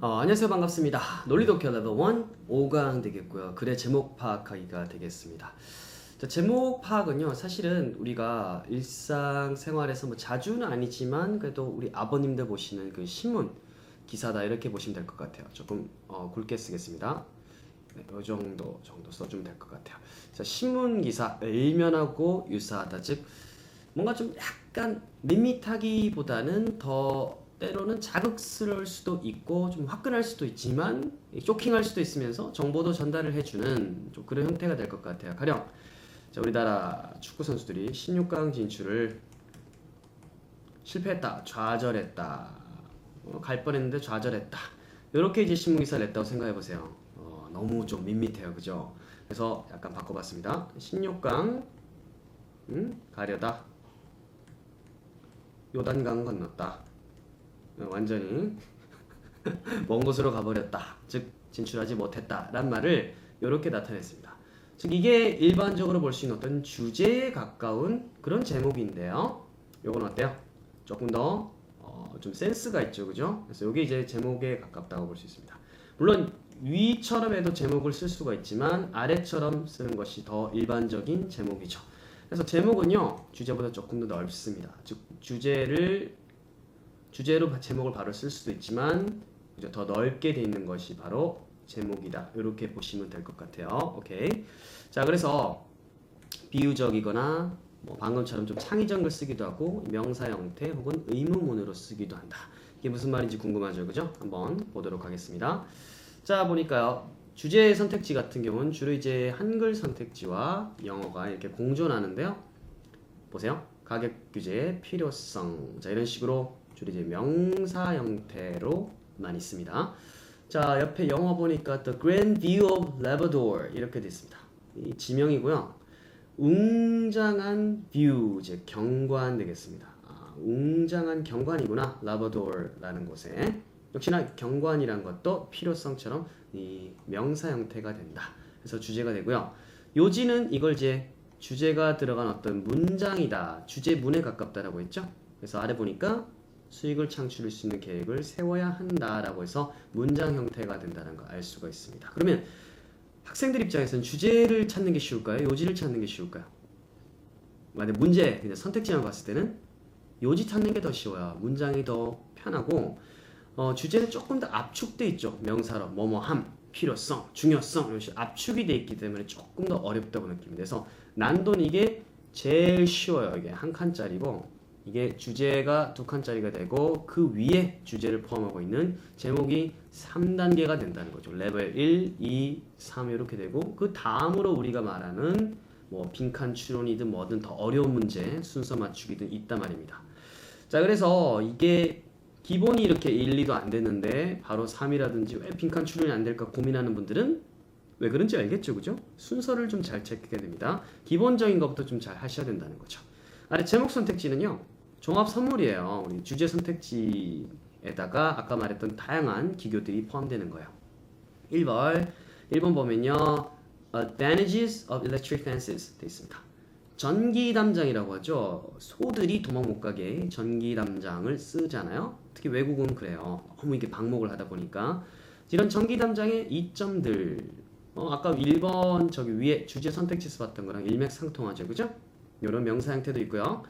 안녕하세요. 반갑습니다. 논리독해 레벨 1 5강 되겠고요. 글의 제목 파악하기가 되겠습니다. 자, 제목 파악은요, 사실은 우리가 일상생활에서 뭐 자주는 아니지만 그래도 우리 아버님들 보시는 그 신문 기사다 이렇게 보시면 될 것 같아요. 조금 굵게 쓰겠습니다. 네, 이 정도 써주면 될 것 같아요. 자, 신문 기사 일면하고 유사하다, 즉 뭔가 좀 약간 밋밋하기보다는 더 때로는 자극스러울 수도 있고 좀 화끈할 수도 있지만 쇼킹할 수도 있으면서 정보도 전달을 해주는 좀 그런 형태가 될 것 같아요. 가령 자, 우리나라 축구 선수들이 16강 진출을 실패했다, 좌절했다, 갈 뻔했는데 좌절했다, 이렇게 이제 신문 기사를 냈다고 생각해 보세요. 너무 좀 밋밋해요, 그죠? 그래서 약간 바꿔봤습니다. 16강 가려다 요단강 건넜다. 완전히 먼 곳으로 가버렸다, 즉 진출하지 못했다 라는 말을 이렇게 나타냈습니다. 즉 이게 일반적으로 볼 수 있는 어떤 주제에 가까운 그런 제목인데요, 요건 어때요? 조금 더 좀 센스가 있죠, 그죠? 그래서 이게 이제 제목에 가깝다고 볼 수 있습니다. 물론 위처럼 해도 제목을 쓸 수가 있지만 아래처럼 쓰는 것이 더 일반적인 제목이죠. 그래서 제목은요, 주제보다 조금 더 넓습니다. 즉 주제로 제목을 바로 쓸 수도 있지만 더 넓게 돼 있는 것이 바로 제목이다, 이렇게 보시면 될 것 같아요. 오케이. 자, 그래서 비유적이거나 뭐 방금처럼 좀 창의적인 걸 쓰기도 하고 명사 형태 혹은 의문문으로 쓰기도 한다. 이게 무슨 말인지 궁금하죠, 그죠? 한번 보도록 하겠습니다. 자, 보니까요, 주제 선택지 같은 경우는 주로 이제 한글 선택지와 영어가 이렇게 공존하는데요. 보세요. 가격 규제의 필요성. 자, 이런 식으로 주로 이제 명사 형태로 많이 씁니다. 자, 옆에 영어 보니까 The Grand View of Labrador 이렇게 되어 있습니다. 이 지명이고요. 웅장한 뷰, 즉 경관 되겠습니다. 웅장한 경관이구나, 라버도어라는 곳에. 역시나 경관이란 것도 필요성처럼 이 명사 형태가 된다. 그래서 주제가 되고요. 요지는 이걸 이제 주제가 들어간 어떤 문장이다, 주제문에 가깝다라고 했죠. 그래서 아래 보니까 수익을 창출할 수 있는 계획을 세워야 한다라고 해서 문장 형태가 된다는 걸 알 수가 있습니다. 그러면 학생들 입장에서는 주제를 찾는 게 쉬울까요? 요지를 찾는 게 쉬울까요? 만약 문제 그냥 선택지만 봤을 때는 요지 찾는 게 더 쉬워요. 문장이 더 편하고 주제는 조금 더 압축돼 있죠. 명사로 뭐뭐함, 필요성, 중요성 이런 식으로 압축이 돼 있기 때문에 조금 더 어렵다고 느낍니다. 그래서 난도는 이게 제일 쉬워요. 이게 한 칸짜리고 이게 주제가 두 칸짜리가 되고 그 위에 주제를 포함하고 있는 제목이 3단계가 된다는 거죠. 레벨 1, 2, 3 이렇게 되고 그 다음으로 우리가 말하는 뭐 빈칸 추론이든 뭐든 더 어려운 문제 순서 맞추기든 있단 말입니다. 자, 그래서 이게 기본이 이렇게 1, 2도 안 됐는데 바로 3이라든지 왜 빈칸 추론이 안 될까 고민하는 분들은 왜 그런지 알겠죠, 그죠? 순서를 좀 잘 체크해야 됩니다. 기본적인 것부터 좀 잘 하셔야 된다는 거죠. 아래 제목 선택지는요, 종합 선물이에요. 우리 주제 선택지에다가 아까 말했던 다양한 기교들이 포함되는 거예요. 1번 보면요, Advantages of Electric Fences 되어 있습니다. 전기 담장이라고 하죠. 소들이 도망 못 가게 전기 담장을 쓰잖아요. 특히 외국은 그래요. 너무 이게 방목을 하다 보니까 이런 전기 담장의 이점들, 아까 1번 저기 위에 주제 선택지에서 봤던 거랑 일맥상통하죠, 그죠? 이런 명사 형태도 있고요.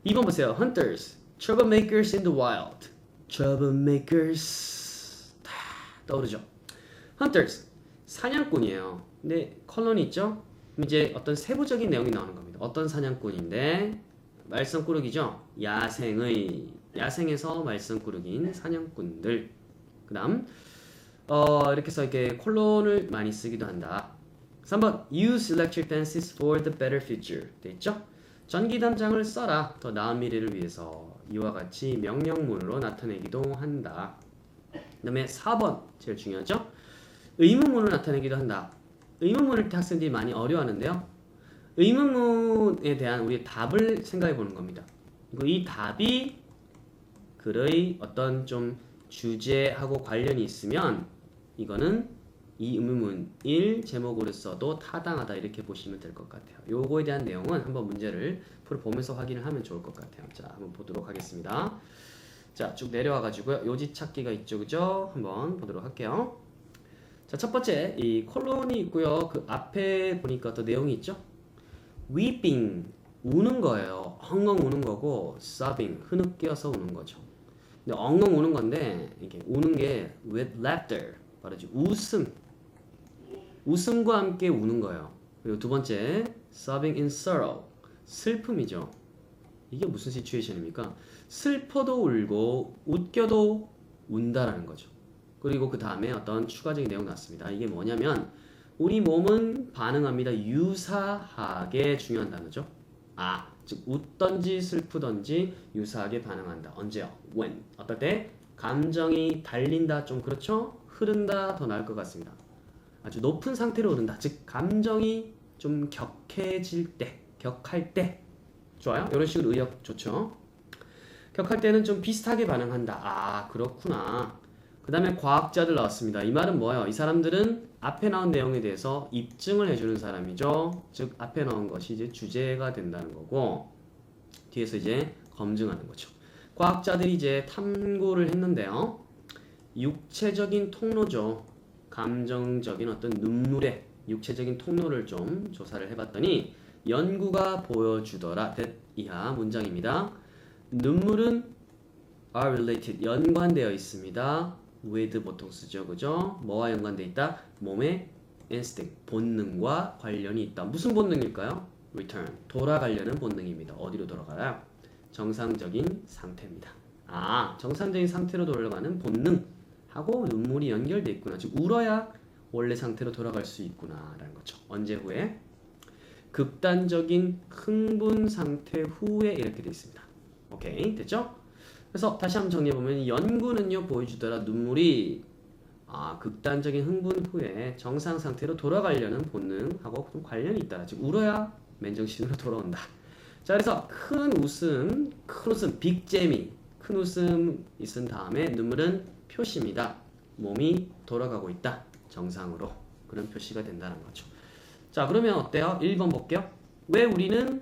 2번 보세요. Hunters, troublemakers in the wild. troublemakers 다 떠오르죠. Hunters, 사냥꾼이에요. 근데 컬러는 있죠? 이제 어떤 세부적인 내용이 나오는 겁니다. 어떤 사냥꾼인데 말썽꾸러기죠. 야생에서 말썽꾸러기인 사냥꾼들. 그다음 이렇게 해서 이렇게 콜론을 많이 쓰기도 한다. 3번 Use electric fences for the better future 돼 있죠? 전기 담장을 써라, 더 나은 미래를 위해서. 이와 같이 명령문으로 나타내기도 한다. 그 다음에 4번 제일 중요하죠? 의문문으로 나타내기도 한다. 의문문을 학생들이 많이 어려워하는데요, 의문문에 대한 우리의 답을 생각해 보는 겁니다. 그리고 이 답이 글의 어떤 좀 주제하고 관련이 있으면 이거는 이 의문문 1 제목으로 써도 타당하다, 이렇게 보시면 될 것 같아요. 요거에 대한 내용은 한번 문제를 풀어보면서 확인을 하면 좋을 것 같아요. 자, 한번 보도록 하겠습니다. 자, 쭉 내려와가지고요. 요지 찾기가 있죠, 그죠? 한번 보도록 할게요. 자, 첫 번째 이 콜론이 있고요. 그 앞에 보니까 또 내용이 있죠. weeping 우는 거예요. 엉엉 우는 거고 sobbing 흐느껴서 우는 거죠. 근데 엉엉 우는 건데 이게 우는 게 with laughter 말하지 웃음과 함께 우는 거예요. 그리고 두 번째 sobbing in sorrow 슬픔이죠. 이게 무슨 시츄에이션입니까? 슬퍼도 울고 웃겨도 운다라는 거죠. 그리고 그 다음에 어떤 추가적인 내용 나왔습니다. 이게 뭐냐면 우리 몸은 반응합니다. 유사하게 중요한 단어죠. 즉 웃던지 슬프던지 유사하게 반응한다. 언제요? When. 어떨 때? 감정이 달린다. 좀 그렇죠? 흐른다. 더 나을 것 같습니다. 아주 높은 상태로 흐른다. 즉 감정이 좀 격해질 때, 격할 때. 좋아요? 이런 식으로 의역 좋죠? 격할 때는 좀 비슷하게 반응한다. 그렇구나. 그 다음에 과학자들 나왔습니다. 이 말은 뭐예요? 이 사람들은 앞에 나온 내용에 대해서 입증을 해주는 사람이죠. 즉 앞에 나온 것이 이제 주제가 된다는 거고 뒤에서 이제 검증하는 거죠. 과학자들이 이제 탐구를 했는데요. 육체적인 통로죠. 감정적인 어떤 눈물의 육체적인 통로를 좀 조사를 해봤더니 연구가 보여주더라. 이하 문장입니다. 눈물은 are related 연관되어 있습니다. with 보통 쓰죠, 그죠? 뭐와 연관되어 있다? 몸의 instinct 본능과 관련이 있다. 무슨 본능일까요? return 돌아가려는 본능입니다. 어디로 돌아가요? 정상적인 상태입니다. 정상적인 상태로 돌아가는 본능하고 눈물이 연결되어 있구나. 즉 울어야 원래 상태로 돌아갈 수 있구나라는 거죠. 언제 후에? 극단적인 흥분 상태 후에 이렇게 되어 있습니다. 오케이, 됐죠? 그래서 다시 한번 정리해보면 연구는요 보여주더라 눈물이 극단적인 흥분 후에 정상 상태로 돌아가려는 본능하고 좀 관련이 있다. 즉 울어야 맨정신으로 돌아온다. 자, 그래서 큰 웃음, 빅재미, 큰 웃음 있은 다음에 눈물은 표시입니다. 몸이 돌아가고 있다. 정상으로. 그런 표시가 된다는 거죠. 자, 그러면 어때요? 1번 볼게요. 왜 우리는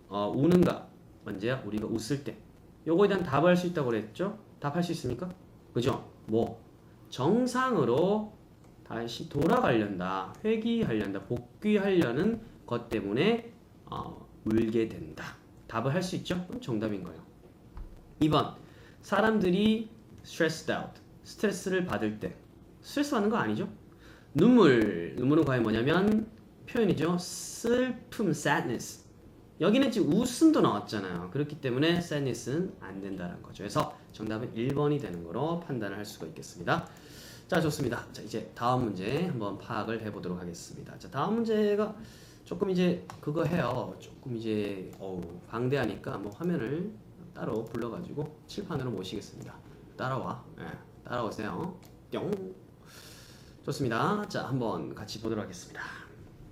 우는가? 언제야? 우리가 웃을 때. 요거에 대한 답을 할 수 있다고 그랬죠? 답할 수 있습니까? 그죠? 정상으로 다시 돌아가려다, 회귀하려다, 복귀하려는 것 때문에 울게 된다. 답을 할 수 있죠? 그럼 정답인 거예요. 2번, 사람들이 stressed out, 스트레스를 받을 때. 스트레스 받는 거 아니죠? 눈물은 과연 뭐냐면 표현이죠. 슬픔, sadness. 여기는 지금 웃음도 나왔잖아요. 그렇기 때문에 sadness는 안 된다는 거죠. 그래서 정답은 1번이 되는 거로 판단을 할 수가 있겠습니다. 자, 좋습니다. 자, 이제 다음 문제 한번 파악을 해보도록 하겠습니다. 자, 다음 문제가 조금 이제 그거 해요. 조금 이제 방대하니까 뭐 화면을 따로 불러가지고 칠판으로 모시겠습니다. 따라와. 따라오세요. 뿅. 좋습니다. 자, 한번 같이 보도록 하겠습니다.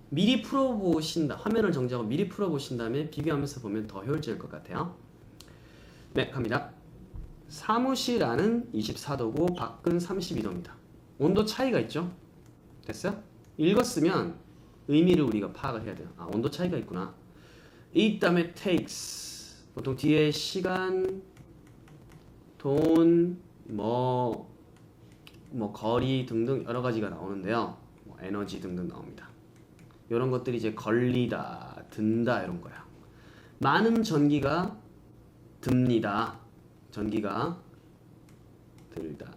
미리 풀어보신다. 화면을 정지하고 미리 풀어보신 다음에 비교하면서 보면 더 효율적일 것 같아요. 네, 갑니다. 사무실 안은 24도고 밖은 32도입니다. 온도 차이가 있죠? 됐어요? 읽었으면 의미를 우리가 파악을 해야 돼요. 온도 차이가 있구나. 이 다음에 takes 보통 뒤에 시간, 돈, 거리 등등 여러 가지가 나오는데요. 에너지 등등 나옵니다. 이런 것들이 이제 걸리다, 든다 이런 거야. 많은 전기가 듭니다. 전기가 들다.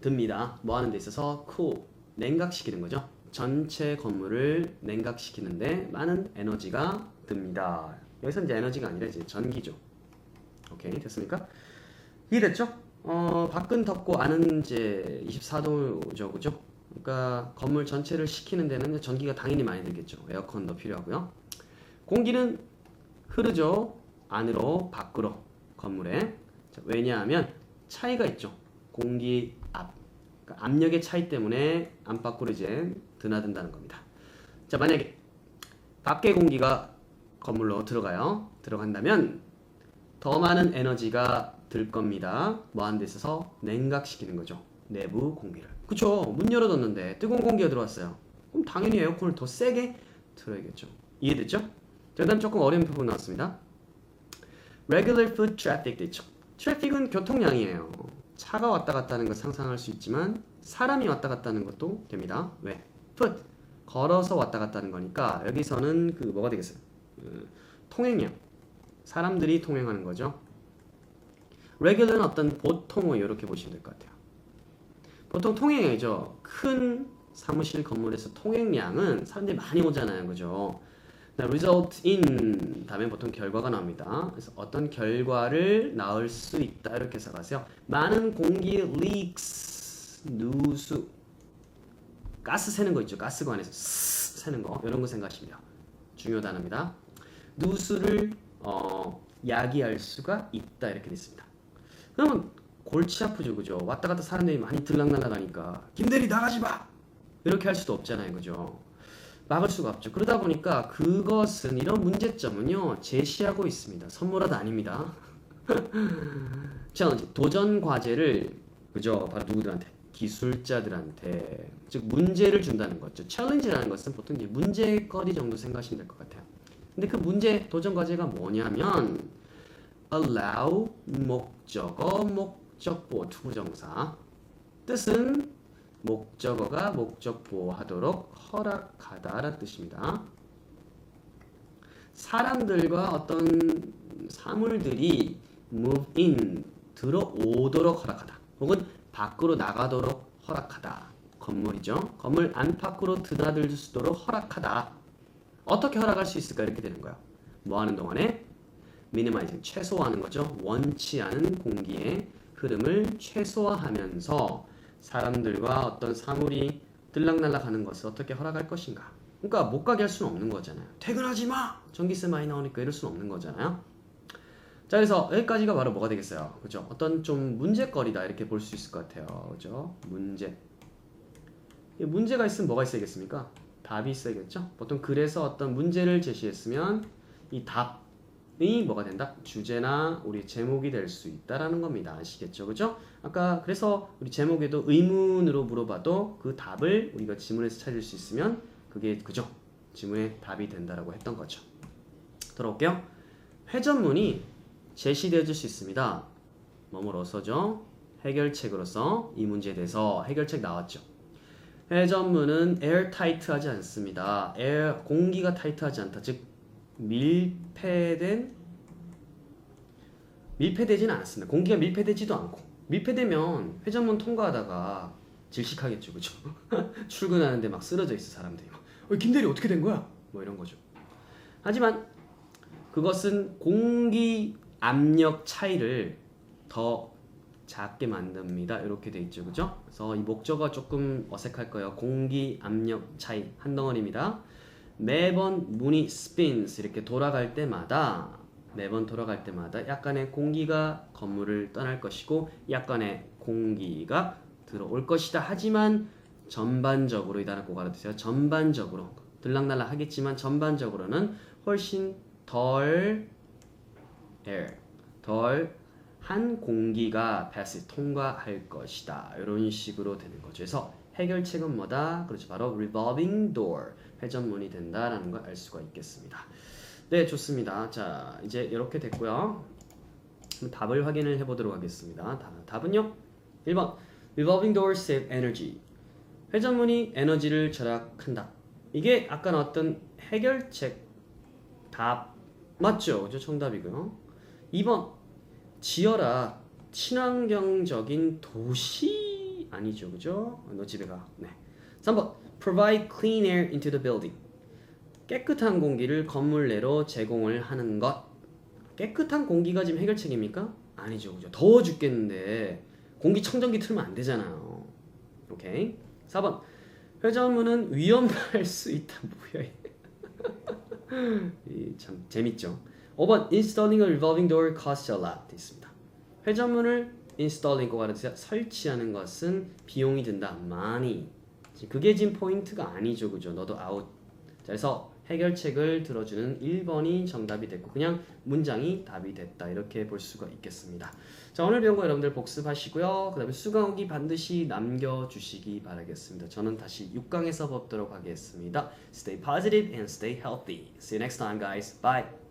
듭니다. 뭐 하는 데 있어서 cool, 냉각시키는 거죠. 전체 건물을 냉각시키는데 많은 에너지가 듭니다. 여기서 이제 에너지가 아니라 이제 전기죠. 오케이, 됐습니까? 이해됐죠? 밖은 덥고 안은 이제 24도죠, 그죠? 그러니까 건물 전체를 식히는 데는 전기가 당연히 많이 들겠죠. 에어컨도 필요하고요. 공기는 흐르죠. 안으로, 밖으로, 건물에. 자, 왜냐하면 차이가 있죠. 공기 그러니까 압력의 차이 때문에 안팎으로 이제 드나든다는 겁니다. 자, 만약에 밖의 공기가 건물로 들어간다면 더 많은 에너지가 들 겁니다. 뭐 하는 데 있어서 냉각시키는 거죠. 내부 공기를. 그쵸? 문 열어뒀는데 뜨거운 공기가 들어왔어요. 그럼 당연히 에어컨을 더 세게 틀어야겠죠. 이해됐죠? 자, 그 다음 조금 어려운 부분 나왔습니다. regular foot traffic도 있죠. 트래픽은 교통량이에요. 차가 왔다 갔다 하는 거 상상할 수 있지만 사람이 왔다 갔다 하는 것도 됩니다. 왜? foot 걸어서 왔다 갔다 하는 거니까 여기서는 그 뭐가 되겠어요? 통행량. 사람들이 통행하는 거죠. regular는 어떤 보통을 이렇게 보시면 될 것 같아요. 보통 통행량이죠. 큰 사무실 건물에서 통행량은 사람들이 많이 오잖아요. 그죠? result in 다음에 보통 결과가 나옵니다. 그래서 어떤 결과를 낳을 수 있다 이렇게 해서 가세요. 많은 공기 leaks 누수 가스 새는 거 있죠. 가스관에서 새는 거 이런 거 생각하시면 돼요. 중요 단어입니다. 누수를 야기할 수가 있다 이렇게 됐습니다. 그러면 골치 아프죠, 그죠? 왔다 갔다 사람들이 많이 들락날락하니까 김대리 나가지 마 이렇게 할 수도 없잖아요, 그죠? 막을 수가 없죠. 그러다 보니까 그것은 이런 문제점은요 제시하고 있습니다. 선물하다 아닙니다. 챌린지 도전 과제를 그죠? 바로 누구들한테? 기술자들한테 즉 문제를 준다는 거죠. 챌린지라는 것은 보통 이제 문제거리 정도 생각하시면 될 것 같아요. 근데 그 문제 도전 과제가 뭐냐면 allow 목적어 목적보 투부정사 뜻은 목적어가 목적보호하도록 허락하다라는 뜻입니다. 사람들과 어떤 사물들이 move in 들어오도록 허락하다 혹은 밖으로 나가도록 허락하다. 건물이죠. 건물 안팎으로 드나들 수 있도록 허락하다. 어떻게 허락할 수 있을까 이렇게 되는 거예요. 뭐 하는 동안에 minimizing 최소화하는 거죠. 원치 않은 공기의 흐름을 최소화하면서 사람들과 어떤 사물이 들락날락하는 것을 어떻게 허락할 것인가. 그러니까 못 가게 할 수는 없는 거잖아요. 퇴근하지 마! 전기세 많이 나오니까 이럴 수는 없는 거잖아요. 자, 그래서 여기까지가 바로 뭐가 되겠어요? 그죠? 어떤 좀 문제거리다 이렇게 볼 수 있을 것 같아요. 그죠? 문제. 문제가 있으면 뭐가 있어야겠습니까? 답이 있어야겠죠? 보통 그래서 어떤 문제를 제시했으면 이 답이 뭐가 된다? 주제나 우리 제목이 될 수 있다라는 겁니다. 아시겠죠? 그죠? 아까 그래서 우리 제목에도 의문으로 물어봐도 그 답을 우리가 지문에서 찾을 수 있으면 그게 그죠? 지문의 답이 된다라고 했던 거죠. 돌아올게요. 회전문이 제시되어 줄 수 있습니다. 뭐뭐로서죠? 해결책으로서 이 문제에 대해서 해결책 나왔죠. 회전문은 airtight하지 않습니다. 공기가 타이트하지 않다. 즉 밀폐되지는 않았습니다. 공기가 밀폐되지도 않고 밀폐되면 회전문 통과하다가 질식하겠죠, 그죠? 출근하는데 막 쓰러져 있어 사람들이 막. 김대리 어떻게 된 거야? 뭐 이런 거죠. 하지만 그것은 공기 압력 차이를 더 작게 만듭니다. 이렇게 돼 있죠, 그죠? 그래서 이 목적어가 조금 어색할 거예요. 공기 압력 차이 한 덩어리입니다. 매번 문이 spins 이렇게 돌아갈 때마다 약간의 공기가 건물을 떠날 것이고 약간의 공기가 들어올 것이다. 하지만 전반적으로 이 단어 꼭 알아두세요. 전반적으로 들락날락 하겠지만 전반적으로는 훨씬 덜 한 공기가 통과할 것이다. 이런 식으로 되는 거죠. 그래서 해결책은 뭐다? 그렇죠. 바로 revolving door, 회전문이 된다라는 걸 알 수가 있겠습니다. 네, 좋습니다. 자, 이제 이렇게 됐고요. 답을 확인을 해보도록 하겠습니다. 답은요? 1번 revolving door save energy. 회전문이 에너지를 절약한다. 이게 아까 나왔던 해결책 답 맞죠? 그죠? 정답이고요. 2번 지어라 친환경적인 도시 아니죠, 그죠? 너 집에 가. 네. 3번 provide clean air into the building. 깨끗한 공기를 건물 내로 제공을 하는 것. 깨끗한 공기가 지금 해결책입니까? 아니죠, 그죠? 더워 죽겠는데 공기청정기 틀면 안 되잖아요. 오케이. 4번 회전문은 위험할 수 있다. 뭐야? 참 재밌죠. 5번 installing a revolving door costs a lot 있습니다. 회전문을 installing 꼭 알아두세요. 설치하는 것은 비용이 든다. money. 그게 지금 포인트가 아니죠, 그죠? 너도 out. 자, 그래서 해결책을 들어주는 1번이 정답이 됐고 그냥 문장이 답이 됐다. 이렇게 볼 수가 있겠습니다. 자, 오늘 배운 거 여러분들 복습하시고요. 그 다음에 수강 후기 반드시 남겨주시기 바라겠습니다. 저는 다시 6강에서 뵙도록 하겠습니다. Stay positive and stay healthy. See you next time, guys. Bye.